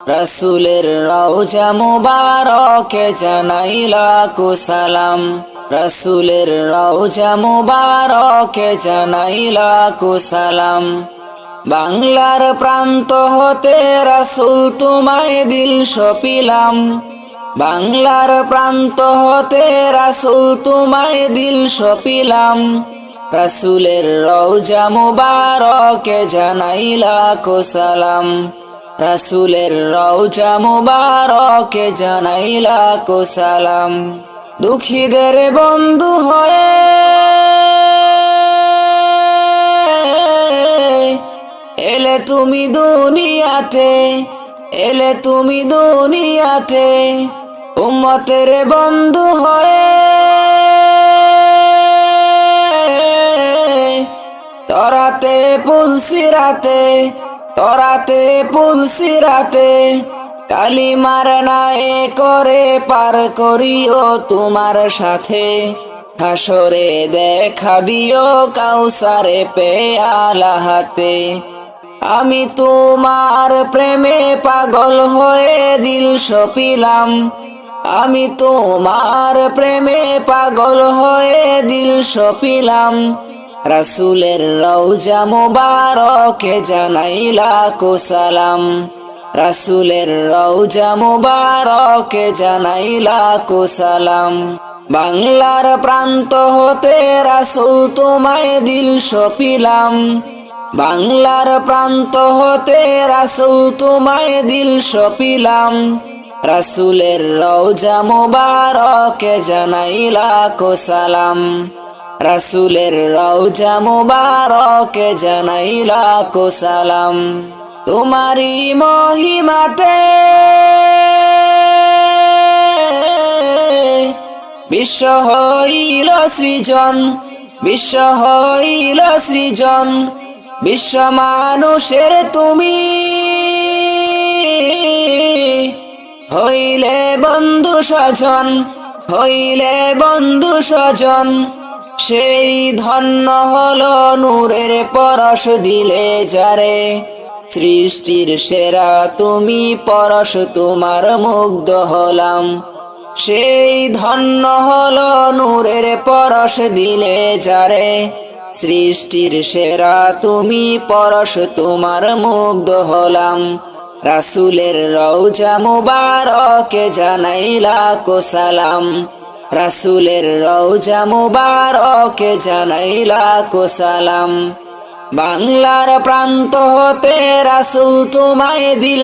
রাসূলের রওজা মুবারকে জানাই লাখো সালাম। রাসূলের রওজা মুবারকে জানাই লাখো সালাম। বাংলার প্রান্ত হতে রাসূল তোমায় দিল সপিলাম। বাংলার প্রান্ত হতে রাসূল তোমায় দিল সপিলাম। রাসূলের রওজা মুবারকে জানাই লাখো সালাম। রাসূলের রওজা মুবারকে জানাই লাখো সালাম। দুঃখীদের বন্ধু হয়ে এলে তুমি দুনিয়াতে, এলে তুমি দুনিয়াতে। উম্মতের বন্ধু হয়ে তরাতে পুলসিরাতে, তরাতে পুলসিরাতে। কালিমার নায়ে করে পার করিও তোমার সাথে। হাসরে দেখা দিও কাউসারে পেয়ালা হাতে। আমি তোমার প্রেমে পাগল হয়ে দিল সপিলাম। আমি তোমার প্রেমে পাগল হয়ে দিল সপিলাম। রাসূলের রওজা মুবারকে জানাই লাখো সালাম। রাসূলের রওজা মুবারকে জানাই লাখো সালাম। বাংলার প্রান্ত হতে রাসূল তোমায় দিল সপিলাম। বাংলার প্রান্ত হতে রাসূল তোমায় দিল সপিলাম। রাসূলের রওজা মুবারকে জানাই লাখো সালাম। রাসূলের রওজা মুবারকে জানাই লাখো সালাম। তোমারি মহিমাতে বিশ্ব হইল সৃজন, বিশ্ব হইল সৃজন। বিশ্ব মানুষের তুমি হইলে বন্ধু স্বজন, হইলে বন্ধু স্বজন। সেই ধন্য হলো নূরের পরশ দিলে যারে। সৃষ্টির সেরা তুমি পরশ তোমার মুগ্ধ হলাম। সেই ধন্য হলো নূরের পরশ দিলে যারে। সৃষ্টির সেরা তুমি পরশ তোমার মুগ্ধ হলাম। রাসূলের রওজা মুবারকে জানাই লাখো সালাম। রাসূলের রওজা মুবারকে জানাই লাখো সালাম। বাংলার প্রান্ত হতে রাসূল তোমায় দিল